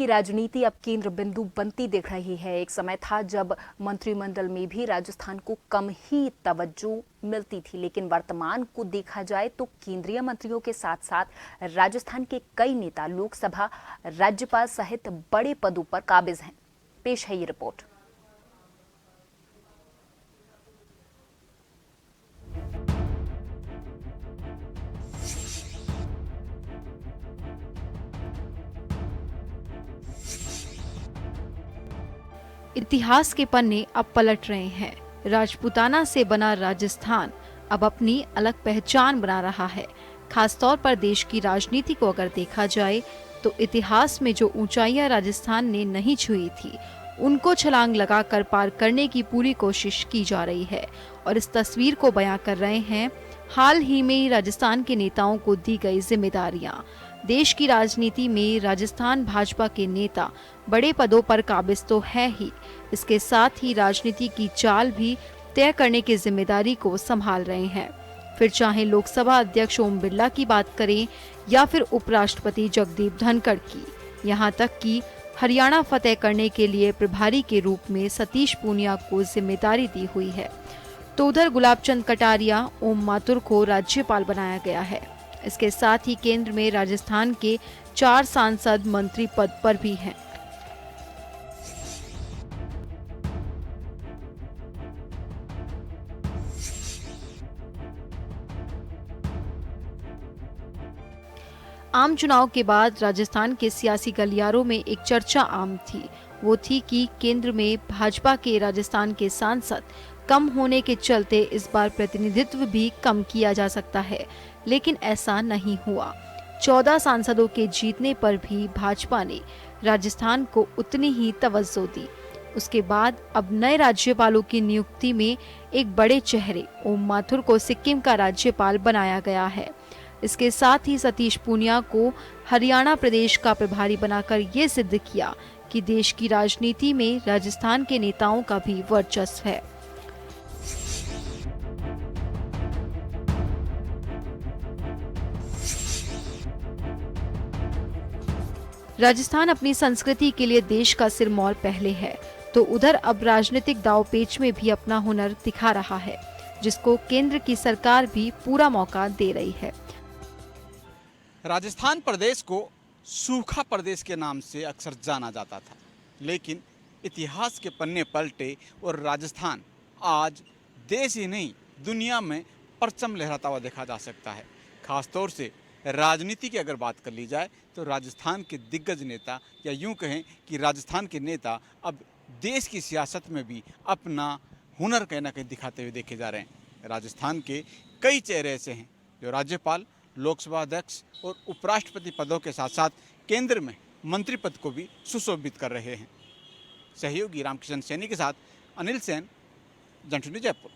की राजनीति अब केंद्र बिंदु बनती दिख रही है। एक समय था जब मंत्रिमंडल में भी राजस्थान को कम ही तवज्जो मिलती थी, लेकिन वर्तमान को देखा जाए तो केंद्रीय मंत्रियों के साथ साथ राजस्थान के कई नेता लोकसभा, राज्यपाल सहित बड़े पदों पर काबिज हैं। पेश है ये रिपोर्ट। इतिहास के पन्ने अब पलट रहे हैं। राजपूताना से बना राजस्थान अब अपनी अलग पहचान बना रहा है। खासतौर पर देश की राजनीति को अगर देखा जाए तो इतिहास में जो ऊंचाइयां राजस्थान ने नहीं छुई थी, उनको छलांग लगाकर पार करने की पूरी कोशिश की जा रही है। और इस तस्वीर को बयां कर रहे हैं हाल ही में राजस्थान के नेताओं को दी गई जिम्मेदारियां। देश की राजनीति में राजस्थान भाजपा के नेता बड़े पदों पर काबिज तो है ही, इसके साथ ही राजनीति की चाल भी तय करने की जिम्मेदारी को संभाल रहे हैं। फिर चाहे लोकसभा अध्यक्ष ओम बिरला की बात करें या फिर उपराष्ट्रपति जगदीप धनखड़ की, यहाँ तक कि हरियाणा फतेह करने के लिए प्रभारी के रूप में सतीश पूनिया को जिम्मेदारी दी हुई है। तो उधर गुलाब चंद कटारिया, ओम माथुर को राज्यपाल बनाया गया है। इसके साथ ही केंद्र में राजस्थान के 4 सांसद मंत्री पद पर भी हैं। आम चुनाव के बाद राजस्थान के सियासी गलियारों में एक चर्चा आम थी। वो थी कि केंद्र में भाजपा के राजस्थान के सांसद कम होने के चलते इस बार प्रतिनिधित्व भी कम किया जा सकता है, लेकिन ऐसा नहीं हुआ। 14 सांसदों के जीतने पर भी भाजपा ने राजस्थान को उतनी ही तवज्जो दी। उसके बाद अब नए राज्यपालों की नियुक्ति में एक बड़े चेहरे ओम माथुर को सिक्किम का राज्यपाल बनाया गया है। इसके साथ ही सतीश पूनिया को हरियाणा प्रदेश का प्रभारी बनाकर ये सिद्ध किया कि देश की राजनीति में राजस्थान के नेताओं का भी वर्चस्व है। राजस्थान अपनी संस्कृति के लिए देश का सिरमौर पहले है, तो उधर अब राजनीतिक दांवपेच में भी अपना हुनर दिखा रहा है, जिसको केंद्र की सरकार भी पूरा मौका दे रही है। राजस्थान प्रदेश को सूखा प्रदेश के नाम से अक्सर जाना जाता था, लेकिन इतिहास के पन्ने पलटे और राजस्थान आज देश ही नहीं दुनिया में परचम लहराता हुआ देखा जा सकता है। खासतौर से राजनीति की अगर बात कर ली जाए तो राजस्थान के दिग्गज नेता, या यूं कहें कि राजस्थान के नेता अब देश की सियासत में भी अपना हुनर कहीं ना कहीं दिखाते हुए देखे जा रहे हैं। राजस्थान के कई चेहरे ऐसे हैं जो राज्यपाल, लोकसभा अध्यक्ष और उपराष्ट्रपति पदों के साथ साथ केंद्र में मंत्री पद को भी सुशोभित कर रहे हैं। सहयोगी रामकिशन सैनी के साथ अनिल सेन, जन सुनी, जयपुर।